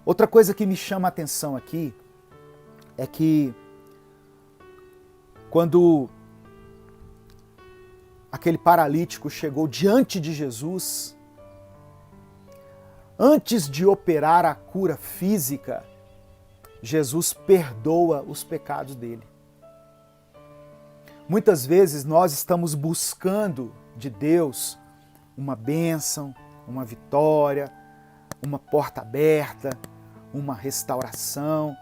Outra coisa que me chama a atenção aqui é que quando aquele paralítico chegou diante de Jesus, antes de operar a cura física, Jesus perdoa os pecados dele. Muitas vezes nós estamos buscando de Deus uma bênção, uma vitória, uma porta aberta, uma restauração.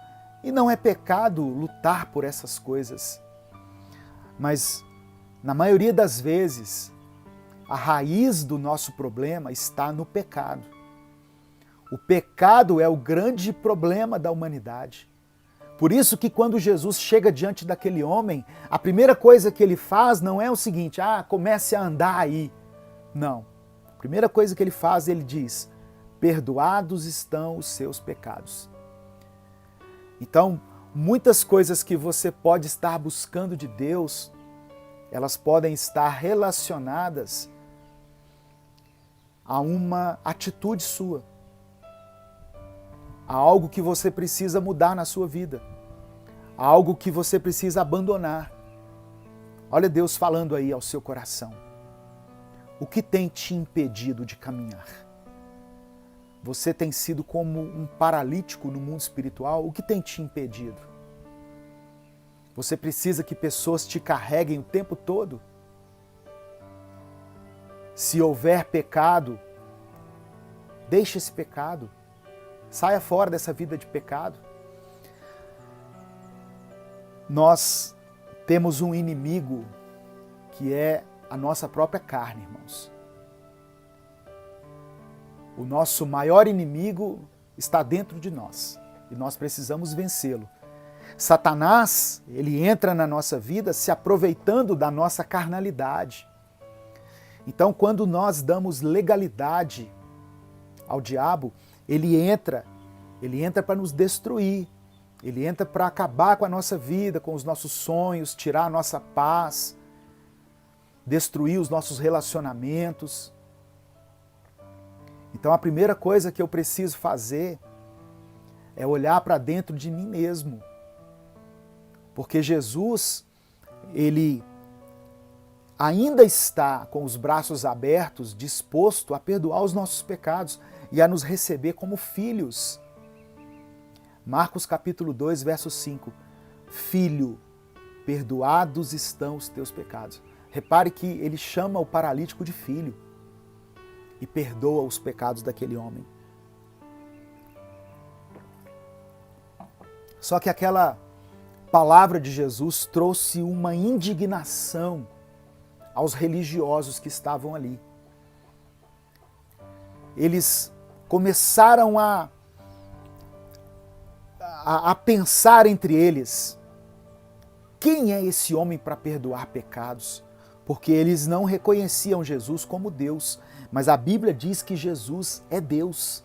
E não é pecado lutar por essas coisas. Mas, na maioria das vezes, a raiz do nosso problema está no pecado. O pecado é o grande problema da humanidade. Por isso que quando Jesus chega diante daquele homem, a primeira coisa que ele faz não é o seguinte, comece a andar aí. Não. A primeira coisa que ele faz, ele diz, perdoados estão os seus pecados. Então, muitas coisas que você pode estar buscando de Deus, elas podem estar relacionadas a uma atitude sua, a algo que você precisa mudar na sua vida, a algo que você precisa abandonar. Olha Deus falando aí ao seu coração. O que tem te impedido de caminhar? Você tem sido como um paralítico no mundo espiritual? O que tem te impedido? Você precisa que pessoas te carreguem o tempo todo? Se houver pecado, deixe esse pecado. Saia fora dessa vida de pecado. Nós temos um inimigo que é a nossa própria carne, irmãos. O nosso maior inimigo está dentro de nós e nós precisamos vencê-lo. Satanás, ele entra na nossa vida se aproveitando da nossa carnalidade. Então, quando nós damos legalidade ao diabo, ele entra para nos destruir, ele entra para acabar com a nossa vida, com os nossos sonhos, tirar a nossa paz, destruir os nossos relacionamentos. Então a primeira coisa que eu preciso fazer é olhar para dentro de mim mesmo. Porque Jesus, ele ainda está com os braços abertos, disposto a perdoar os nossos pecados e a nos receber como filhos. Marcos capítulo 2, verso 5. Filho, perdoados estão os teus pecados. Repare que ele chama o paralítico de filho e perdoa os pecados daquele homem. Só que aquela palavra de Jesus trouxe uma indignação aos religiosos que estavam ali. Eles começaram a pensar entre eles, quem é esse homem para perdoar pecados? Porque eles não reconheciam Jesus como Deus, mas a Bíblia diz que Jesus é Deus.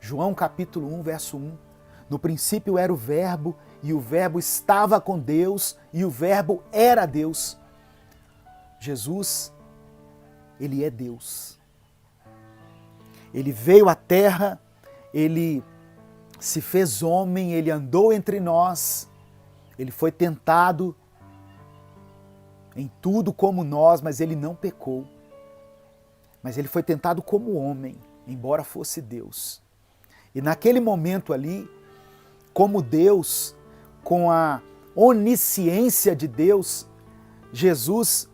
João capítulo 1, verso 1. No princípio era o Verbo, e o Verbo estava com Deus, e o Verbo era Deus. Jesus, ele é Deus. Ele veio à terra, ele se fez homem, ele andou entre nós, ele foi tentado em tudo como nós, mas ele não pecou. Mas ele foi tentado como homem, embora fosse Deus. E naquele momento ali, como Deus, com a onisciência de Deus, Jesus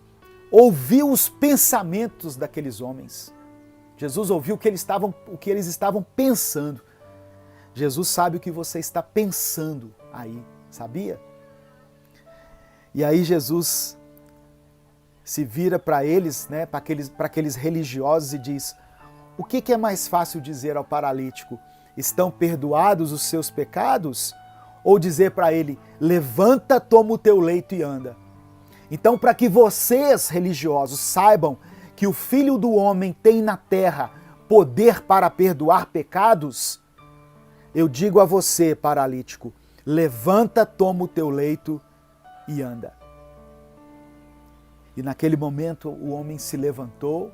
ouviu os pensamentos daqueles homens. Jesus ouviu o que eles estavam pensando. Jesus sabe o que você está pensando aí, sabia? E aí Jesus se vira para eles, para aqueles religiosos e diz, o que é mais fácil dizer ao paralítico? Estão perdoados os seus pecados? Ou dizer para ele, levanta, toma o teu leito e anda? Então, para que vocês, religiosos, saibam que o Filho do Homem tem na terra poder para perdoar pecados, eu digo a você, paralítico, levanta, toma o teu leito e anda. E naquele momento o homem se levantou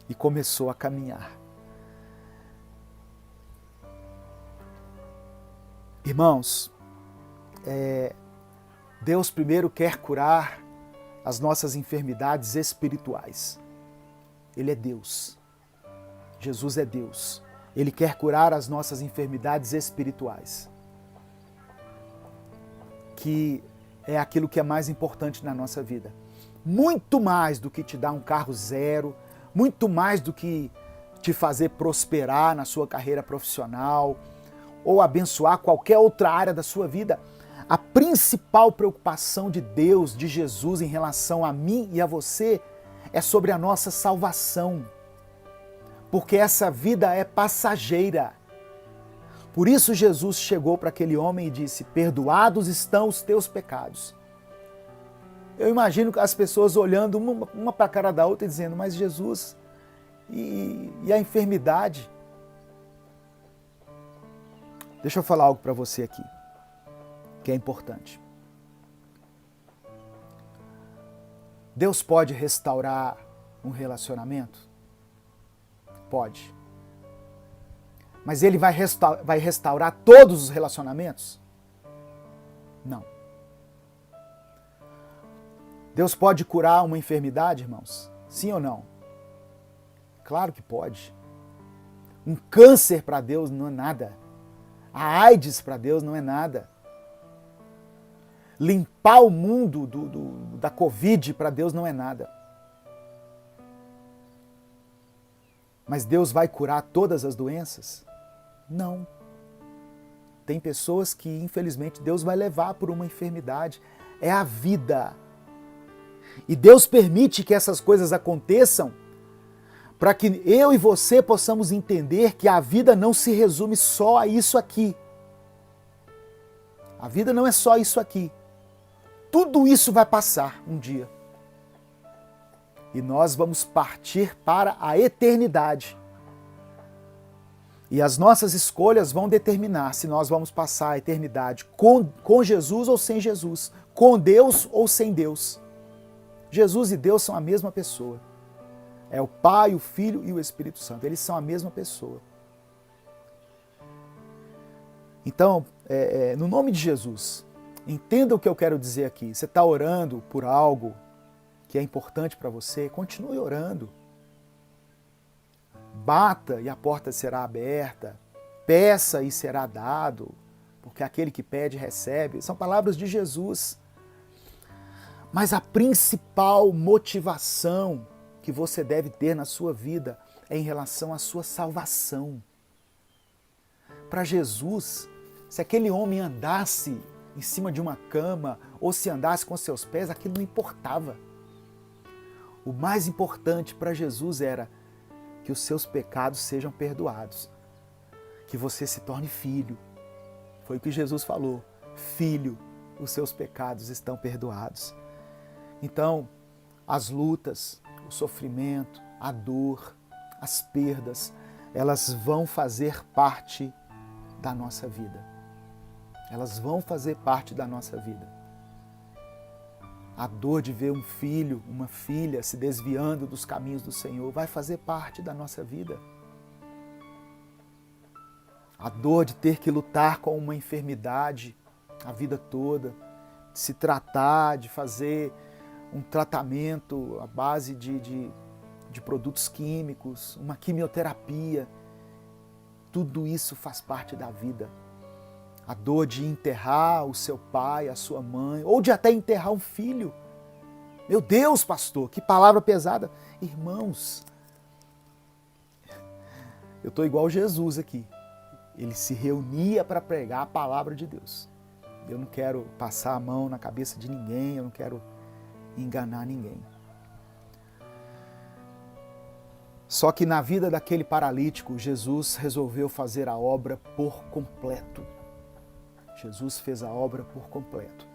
e começou a caminhar. Irmãos, Deus primeiro quer curar as nossas enfermidades espirituais. Ele é Deus. Jesus é Deus. Ele quer curar as nossas enfermidades espirituais, que é aquilo que é mais importante na nossa vida. Muito mais do que te dar um carro zero, muito mais do que te fazer prosperar na sua carreira profissional ou abençoar qualquer outra área da sua vida. A principal preocupação de Deus, de Jesus em relação a mim e a você é sobre a nossa salvação. Porque essa vida é passageira. Por isso Jesus chegou para aquele homem e disse: perdoados estão os teus pecados. Eu imagino as pessoas olhando uma para a cara da outra e dizendo: mas Jesus, e a enfermidade? Deixa eu falar algo para você aqui, que é importante. Deus pode restaurar um relacionamento? Pode. Mas Ele vai restaurar todos os relacionamentos? Não. Deus pode curar uma enfermidade, irmãos? Sim ou não? Claro que pode. Um câncer para Deus não é nada. A AIDS para Deus não é nada. Limpar o mundo da Covid para Deus não é nada. Mas Deus vai curar todas as doenças? Não. Tem pessoas que, infelizmente, Deus vai levar por uma enfermidade. É a vida. E Deus permite que essas coisas aconteçam para que eu e você possamos entender que a vida não se resume só a isso aqui. A vida não é só isso aqui. Tudo isso vai passar um dia. E nós vamos partir para a eternidade. E as nossas escolhas vão determinar se nós vamos passar a eternidade com Jesus ou sem Jesus, com Deus ou sem Deus. Jesus e Deus são a mesma pessoa. É o Pai, o Filho e o Espírito Santo. Eles são a mesma pessoa. Então, no nome de Jesus, entenda o que eu quero dizer aqui. Você está orando por algo que é importante para você, continue orando. Bata e a porta será aberta. Peça e será dado, porque aquele que pede recebe. São palavras de Jesus. Mas a principal motivação que você deve ter na sua vida é em relação à sua salvação. Para Jesus, se aquele homem andasse em cima de uma cama ou se andasse com seus pés, aquilo não importava. O mais importante para Jesus era que os seus pecados sejam perdoados, que você se torne filho. Foi o que Jesus falou: filho, os seus pecados estão perdoados. Então, as lutas, o sofrimento, a dor, as perdas, elas vão fazer parte da nossa vida. Elas vão fazer parte da nossa vida. A dor de ver um filho, uma filha se desviando dos caminhos do Senhor vai fazer parte da nossa vida. A dor de ter que lutar com uma enfermidade a vida toda, de se tratar, de fazer um tratamento à base de produtos químicos, uma quimioterapia, tudo isso faz parte da vida. A dor de enterrar o seu pai, a sua mãe, ou de até enterrar um filho. Meu Deus, pastor, que palavra pesada. Irmãos, eu estou igual Jesus aqui. Ele se reunia para pregar a palavra de Deus. Eu não quero passar a mão na cabeça de ninguém, eu não quero enganar ninguém. Só que na vida daquele paralítico, Jesus resolveu fazer a obra por completo. Jesus fez a obra por completo.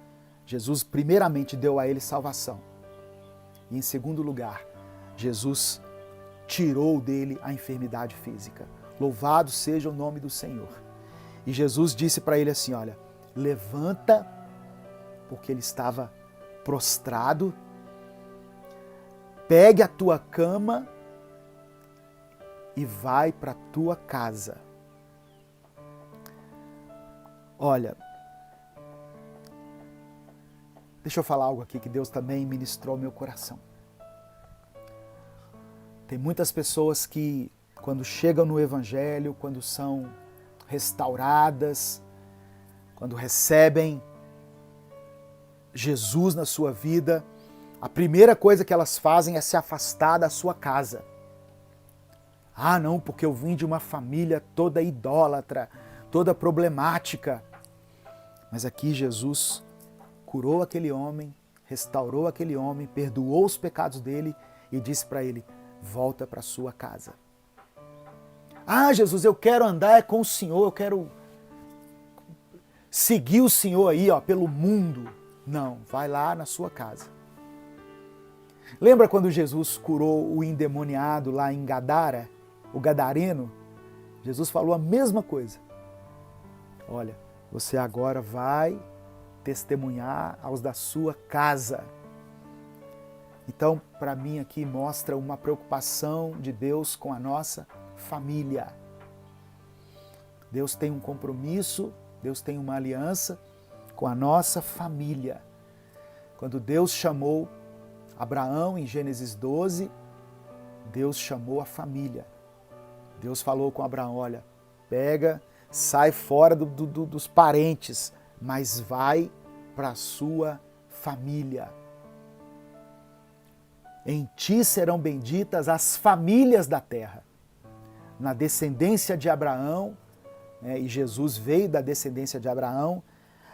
Jesus primeiramente deu a ele salvação. E em segundo lugar, Jesus tirou dele a enfermidade física. Louvado seja o nome do Senhor. E Jesus disse para ele assim, olha, levanta, porque ele estava prostrado, pegue a tua cama e vai para a tua casa. Olha, deixa eu falar algo aqui que Deus também ministrou ao meu coração. Tem muitas pessoas que, quando chegam no Evangelho, quando são restauradas, quando recebem Jesus na sua vida, a primeira coisa que elas fazem é se afastar da sua casa. Ah, não, porque eu vim de uma família toda idólatra, toda problemática. Mas aqui Jesus curou aquele homem, restaurou aquele homem, perdoou os pecados dele e disse para ele: volta para sua casa. Ah, Jesus, eu quero andar com o Senhor, eu quero seguir o Senhor aí, pelo mundo. Não, vai lá na sua casa. Lembra quando Jesus curou o endemoniado lá em Gadara, o gadareno? Jesus falou a mesma coisa. Olha, você agora vai testemunhar aos da sua casa. Então, para mim aqui mostra uma preocupação de Deus com a nossa família. Deus tem um compromisso, Deus tem uma aliança com a nossa família. Quando Deus chamou Abraão em Gênesis 12, Deus chamou a família. Deus falou com Abraão: olha, pega, sai fora dos parentes, mas vai para a sua família. Em ti serão benditas as famílias da terra. Na descendência de Abraão, e Jesus veio da descendência de Abraão,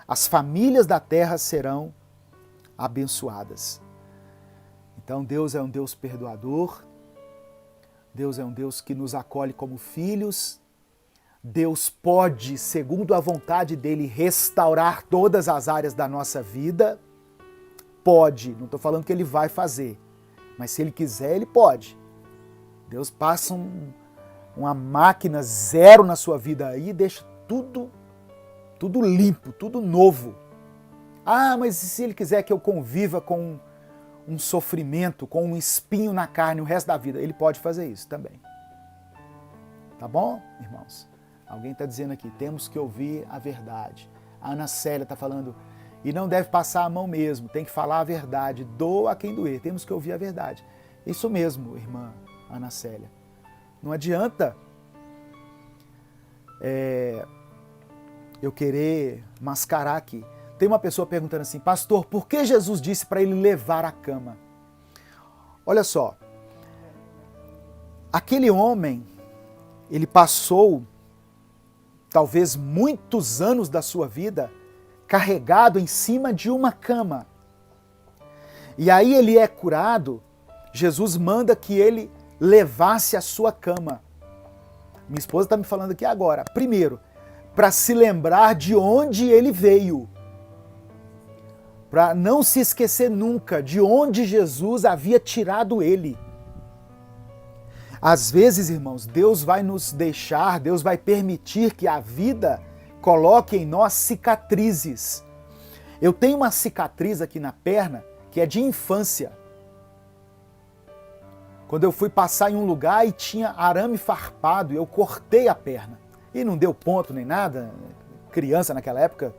as famílias da terra serão abençoadas. Então Deus é um Deus perdoador, Deus é um Deus que nos acolhe como filhos, Deus pode, segundo a vontade dele, restaurar todas as áreas da nossa vida. Pode, não estou falando que ele vai fazer, mas se ele quiser, ele pode. Deus passa uma máquina zero na sua vida aí e deixa tudo limpo, tudo novo. Ah, mas e se ele quiser que eu conviva com um sofrimento, com um espinho na carne o resto da vida? Ele pode fazer isso também. Tá bom, irmãos? Alguém está dizendo aqui, temos que ouvir a verdade. A Ana Célia está falando, e não deve passar a mão mesmo, tem que falar a verdade, doa a quem doer, temos que ouvir a verdade. Isso mesmo, irmã Ana Célia. Não adianta eu querer mascarar aqui. Tem uma pessoa perguntando assim, pastor, por que Jesus disse para ele levar a cama? Olha só, aquele homem, ele passou talvez muitos anos da sua vida carregado em cima de uma cama. E aí ele é curado, Jesus manda que ele levasse a sua cama. Minha esposa está me falando aqui agora. Primeiro, para se lembrar de onde ele veio. Para não se esquecer nunca de onde Jesus havia tirado ele. Às vezes, irmãos, Deus vai nos deixar, Deus vai permitir que a vida coloque em nós cicatrizes. Eu tenho uma cicatriz aqui na perna que é de infância. Quando eu fui passar em um lugar e tinha arame farpado, eu cortei a perna. E não deu ponto nem nada. Criança naquela época,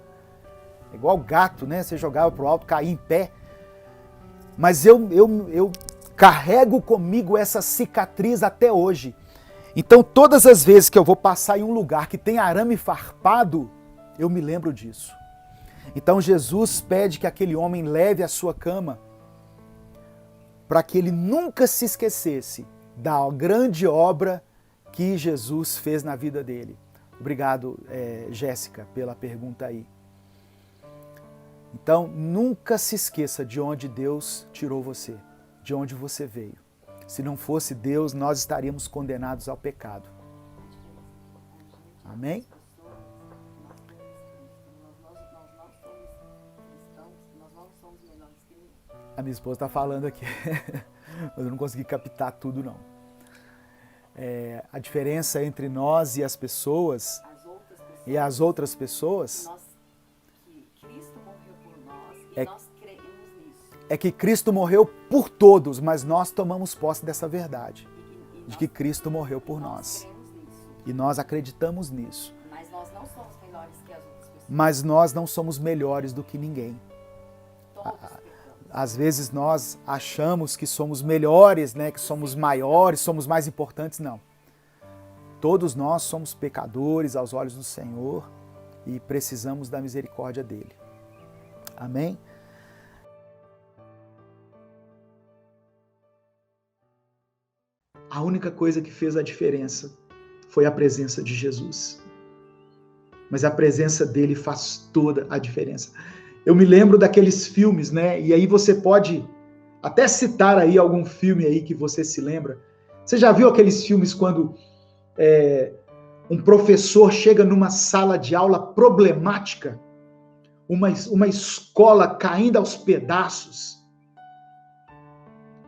igual gato, né? Você jogava pro alto, caía em pé. Mas eu carrego comigo essa cicatriz até hoje. Então todas as vezes que eu vou passar em um lugar que tem arame farpado, eu me lembro disso. Então Jesus pede que aquele homem leve a sua cama para que ele nunca se esquecesse da grande obra que Jesus fez na vida dele. Obrigado, Jéssica, pela pergunta aí. Então, nunca se esqueça de onde Deus tirou você, de onde você veio. Se não fosse Deus, nós estaríamos condenados ao pecado. Amém? A minha esposa está falando aqui, mas eu não consegui captar tudo, não. A diferença entre nós e as pessoas, e as outras pessoas, é que Cristo morreu por todos, mas nós tomamos posse dessa verdade, de que Cristo morreu por nós. E nós acreditamos nisso. Mas nós não somos melhores que as outras pessoas. mas nós não somos melhores do que ninguém. Às vezes nós achamos que somos melhores, né? Que somos maiores, somos mais importantes. Não. Todos nós somos pecadores aos olhos do Senhor e precisamos da misericórdia dele. Amém? A única coisa que fez a diferença foi a presença de Jesus. Mas a presença dele faz toda a diferença. Eu me lembro daqueles filmes, né? E aí você pode até citar aí algum filme aí que você se lembra. Você já viu aqueles filmes quando um professor chega numa sala de aula problemática, uma escola caindo aos pedaços,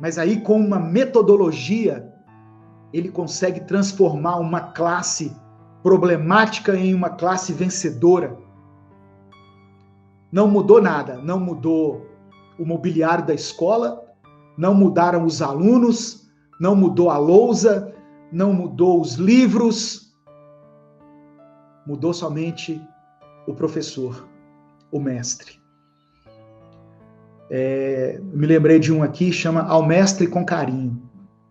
mas aí com uma metodologia ele consegue transformar uma classe problemática em uma classe vencedora. Não mudou nada, não mudou o mobiliário da escola, não mudaram os alunos, não mudou a lousa, não mudou os livros, mudou somente o professor, o mestre. Me lembrei de um aqui, chama Ao Mestre com Carinho.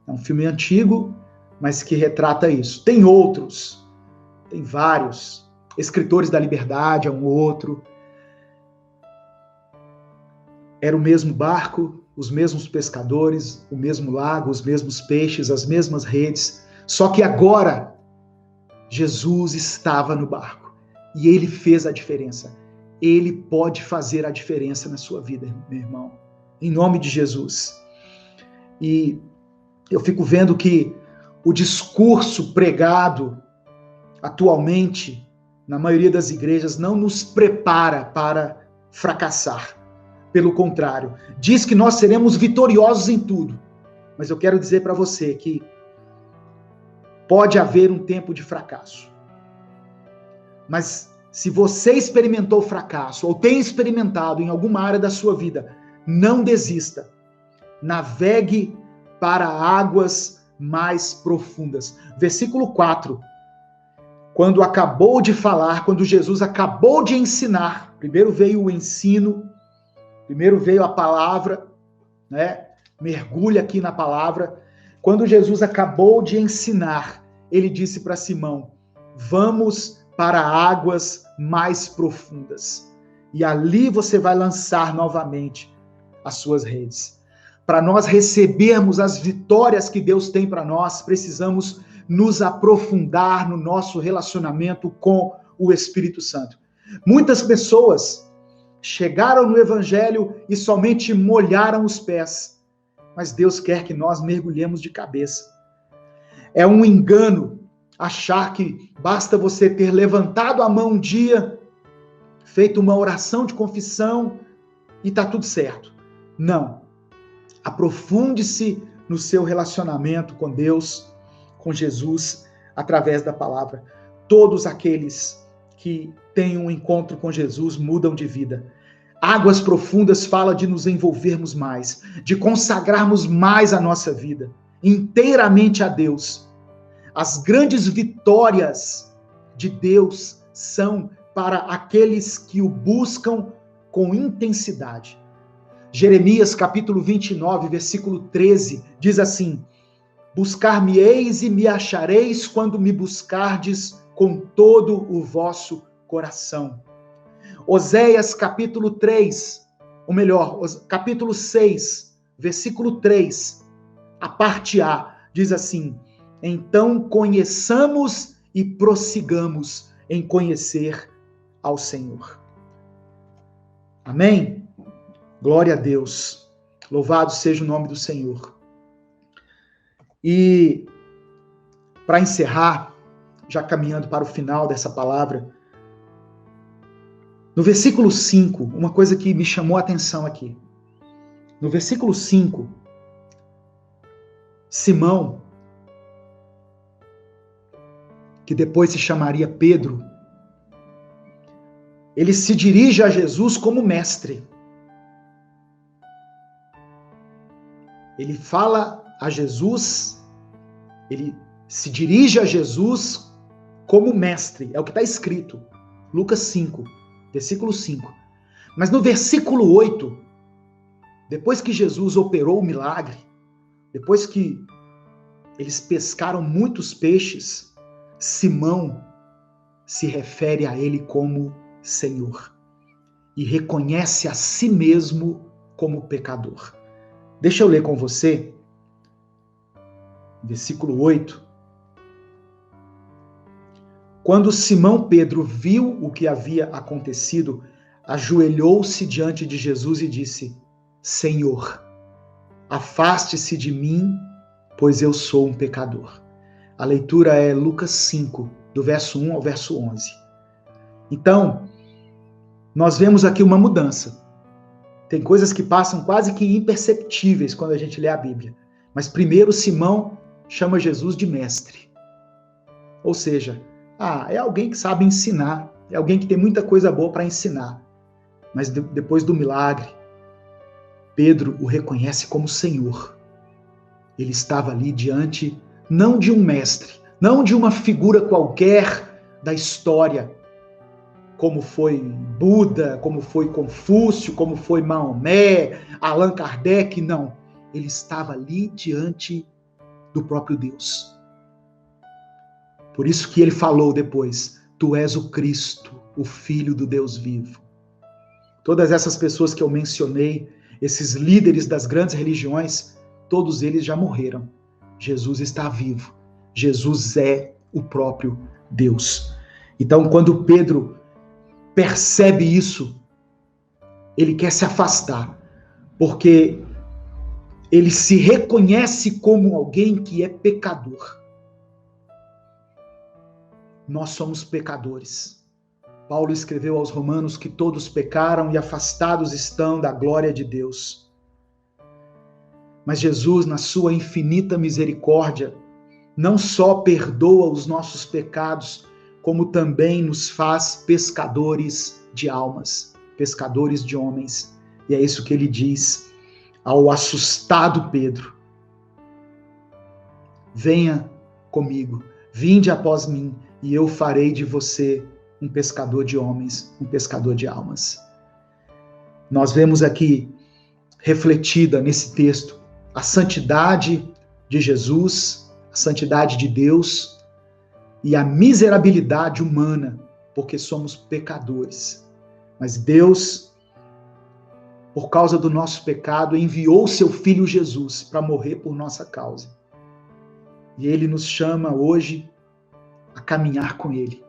É um filme antigo, mas que retrata isso. Tem outros, tem vários. Escritores da Liberdade é um outro. Era o mesmo barco, os mesmos pescadores, o mesmo lago, os mesmos peixes, as mesmas redes. Só que agora, Jesus estava no barco e ele fez a diferença. Ele pode fazer a diferença na sua vida, meu irmão. Em nome de Jesus. E eu fico vendo que o discurso pregado atualmente, na maioria das igrejas, não nos prepara para fracassar. Pelo contrário, diz que nós seremos vitoriosos em tudo. Mas eu quero dizer para você que pode haver um tempo de fracasso. Mas se você experimentou fracasso ou tem experimentado em alguma área da sua vida, não desista. Navegue para águas mais profundas. Versículo 4. Quando acabou de falar, quando Jesus acabou de ensinar, primeiro veio o ensino, primeiro veio a palavra, né? Mergulha aqui na palavra. Quando Jesus acabou de ensinar, ele disse para Simão: vamos para águas mais profundas. E ali você vai lançar novamente as suas redes. Para nós recebermos as vitórias que Deus tem para nós, precisamos nos aprofundar no nosso relacionamento com o Espírito Santo. Muitas pessoas chegaram no Evangelho e somente molharam os pés, mas Deus quer que nós mergulhemos de cabeça. É um engano achar que basta você ter levantado a mão um dia, feito uma oração de confissão e está tudo certo. Não. Aprofunde-se no seu relacionamento com Deus, com Jesus, através da palavra. Todos aqueles que têm um encontro com Jesus mudam de vida. Águas profundas fala de nos envolvermos mais, de consagrarmos mais a nossa vida, inteiramente a Deus. As grandes vitórias de Deus são para aqueles que o buscam com intensidade. Jeremias capítulo 29, versículo 13, diz assim: buscar-me-eis e me achareis quando me buscardes com todo o vosso coração. Oséias capítulo 3, ou melhor, capítulo 6, versículo 3, a parte A, diz assim: então conheçamos e prossigamos em conhecer ao Senhor. Amém? Glória a Deus. Louvado seja o nome do Senhor. E para encerrar, já caminhando para o final dessa palavra, no versículo 5, uma coisa que me chamou a atenção aqui. No versículo 5, Simão, que depois se chamaria Pedro, ele se dirige a Jesus como mestre. Ele fala a Jesus, ele se dirige a Jesus como mestre. É o que está escrito. Lucas 5. Versículo 5. Mas no versículo 8, depois que Jesus operou o milagre, depois que eles pescaram muitos peixes, Simão se refere a ele como Senhor e reconhece a si mesmo como pecador. Deixa eu ler com você, versículo 8. Quando Simão Pedro viu o que havia acontecido, ajoelhou-se diante de Jesus e disse: Senhor, afaste-se de mim, pois eu sou um pecador. A leitura é Lucas 5, do verso 1 ao verso 11. Então, nós vemos aqui uma mudança. Tem coisas que passam quase que imperceptíveis quando a gente lê a Bíblia. Mas primeiro Simão chama Jesus de mestre. Ou seja, é alguém que sabe ensinar, é alguém que tem muita coisa boa para ensinar. Mas depois do milagre, Pedro o reconhece como Senhor. Ele estava ali diante, não de um mestre, não de uma figura qualquer da história, como foi Buda, como foi Confúcio, como foi Maomé, Allan Kardec, não. Ele estava ali diante do próprio Deus. Por isso que ele falou depois: Tu és o Cristo, o Filho do Deus vivo. Todas essas pessoas que eu mencionei, esses líderes das grandes religiões, todos eles já morreram. Jesus está vivo. Jesus é o próprio Deus. Então, quando Pedro percebe isso, ele quer se afastar, porque ele se reconhece como alguém que é pecador. Nós somos pecadores. Paulo escreveu aos Romanos que todos pecaram e afastados estão da glória de Deus. Mas Jesus, na sua infinita misericórdia, não só perdoa os nossos pecados, como também nos faz pescadores de almas, pescadores de homens. E é isso que ele diz ao assustado Pedro: Venha comigo, vinde após mim, e eu farei de você um pescador de homens, um pescador de almas. Nós vemos aqui refletida nesse texto a santidade de Jesus, a santidade de Deus e a miserabilidade humana, porque somos pecadores. Mas Deus, por causa do nosso pecado, enviou seu Filho Jesus para morrer por nossa causa. E Ele nos chama hoje a caminhar com Ele.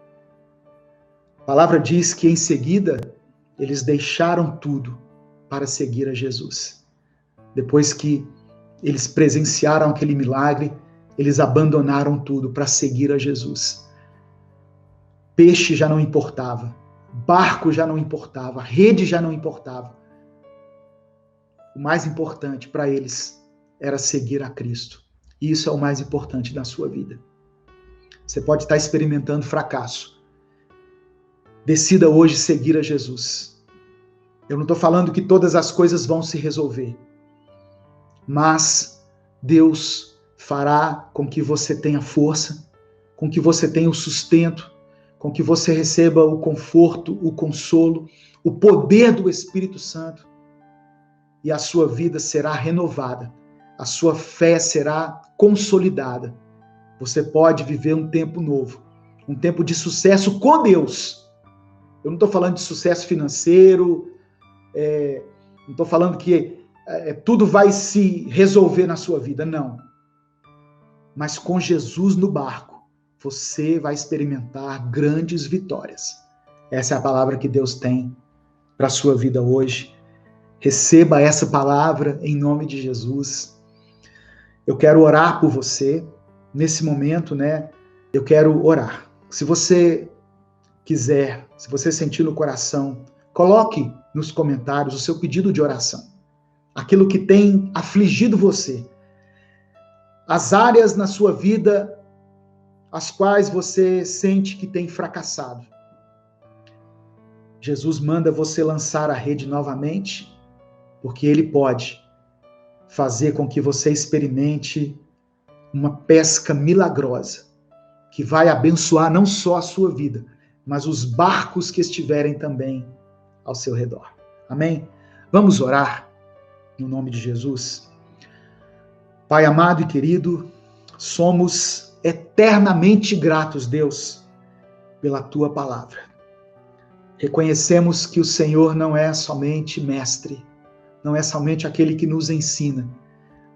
A palavra diz que em seguida eles deixaram tudo para seguir a Jesus. Depois que eles presenciaram aquele milagre, eles abandonaram tudo para seguir a Jesus. Peixe já não importava, barco já não importava, rede já não importava. O mais importante para eles era seguir a Cristo. E isso é o mais importante da sua vida. Você pode estar experimentando fracasso. Decida hoje seguir a Jesus. Eu não estou falando que todas as coisas vão se resolver, mas Deus fará com que você tenha força, com que você tenha o sustento, com que você receba o conforto, o consolo, o poder do Espírito Santo, e a sua vida será renovada, a sua fé será consolidada. Você pode viver um tempo novo, um tempo de sucesso com Deus. Eu não estou falando de sucesso financeiro, não estou falando que tudo vai se resolver na sua vida, não. Mas com Jesus no barco, você vai experimentar grandes vitórias. Essa é a palavra que Deus tem para a sua vida hoje. Receba essa palavra em nome de Jesus. Eu quero orar por você. Nesse momento, eu quero orar. Se você quiser, se você sentir no coração, coloque nos comentários o seu pedido de oração. Aquilo que tem afligido você. As áreas na sua vida as quais você sente que tem fracassado. Jesus manda você lançar a rede novamente, porque Ele pode fazer com que você experimente uma pesca milagrosa, que vai abençoar não só a sua vida, mas os barcos que estiverem também ao seu redor. Amém? Vamos orar no nome de Jesus. Pai amado e querido, somos eternamente gratos, Deus, pela tua palavra. Reconhecemos que o Senhor não é somente mestre, não é somente aquele que nos ensina,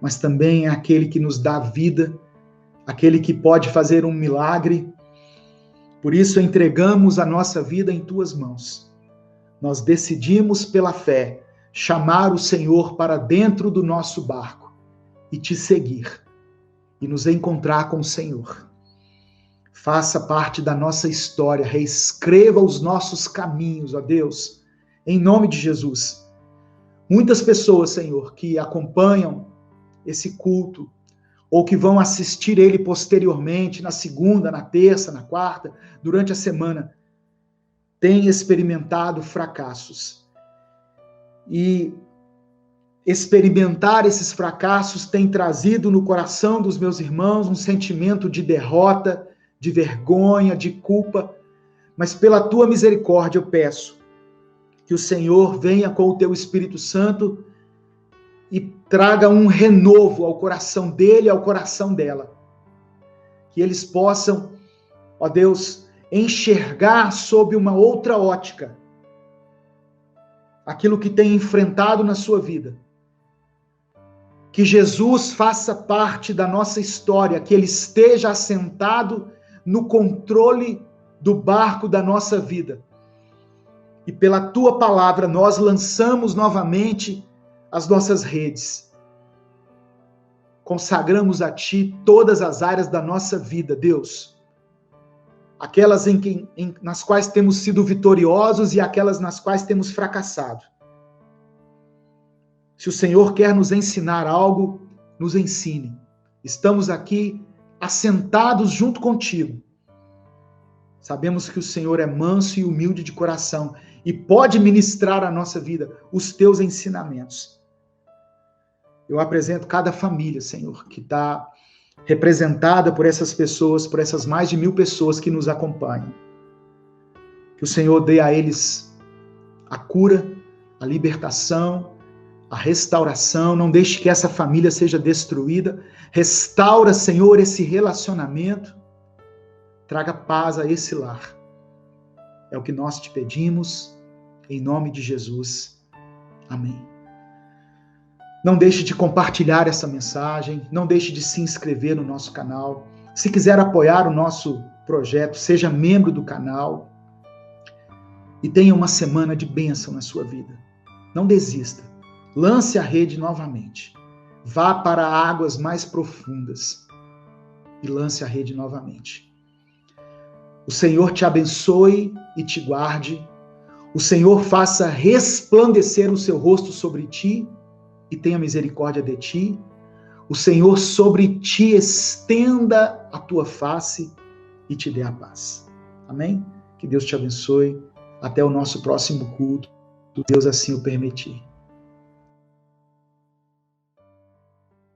mas também é aquele que nos dá vida, aquele que pode fazer um milagre. Por isso entregamos a nossa vida em tuas mãos. Nós decidimos pela fé chamar o Senhor para dentro do nosso barco e te seguir e nos encontrar com o Senhor. Faça parte da nossa história, reescreva os nossos caminhos, ó Deus, em nome de Jesus. Muitas pessoas, Senhor, que acompanham esse culto, ou que vão assistir ele posteriormente, na segunda, na terça, na quarta, durante a semana, têm experimentado fracassos. E experimentar esses fracassos tem trazido no coração dos meus irmãos um sentimento de derrota, de vergonha, de culpa, mas pela tua misericórdia eu peço que o Senhor venha com o teu Espírito Santo e traga um renovo ao coração dele e ao coração dela. Que eles possam, ó Deus, enxergar sob uma outra ótica aquilo que tem enfrentado na sua vida. Que Jesus faça parte da nossa história, que ele esteja assentado no controle do barco da nossa vida. E pela tua palavra nós lançamos novamente as nossas redes. Consagramos a ti todas as áreas da nossa vida, Deus. Aquelas nas quais temos sido vitoriosos e aquelas nas quais temos fracassado. Se o Senhor quer nos ensinar algo, nos ensine. Estamos aqui assentados junto contigo. Sabemos que o Senhor é manso e humilde de coração e pode ministrar à nossa vida os teus ensinamentos. Eu apresento cada família, Senhor, que está representada por essas pessoas, por essas mais de 1000 pessoas que nos acompanham. Que o Senhor dê a eles a cura, a libertação, a restauração. Não deixe que essa família seja destruída. Restaura, Senhor, esse relacionamento. Traga paz a esse lar. É o que nós te pedimos, em nome de Jesus. Amém. Não deixe de compartilhar essa mensagem, não deixe de se inscrever no nosso canal. Se quiser apoiar o nosso projeto, seja membro do canal e tenha uma semana de bênção na sua vida. Não desista. Lance a rede novamente. Vá para águas mais profundas e lance a rede novamente. O Senhor te abençoe e te guarde. O Senhor faça resplandecer o seu rosto sobre ti e tenha misericórdia de ti. O Senhor sobre ti estenda a tua face e te dê a paz. Amém? Que Deus te abençoe. Até o nosso próximo culto, se Deus assim o permitir.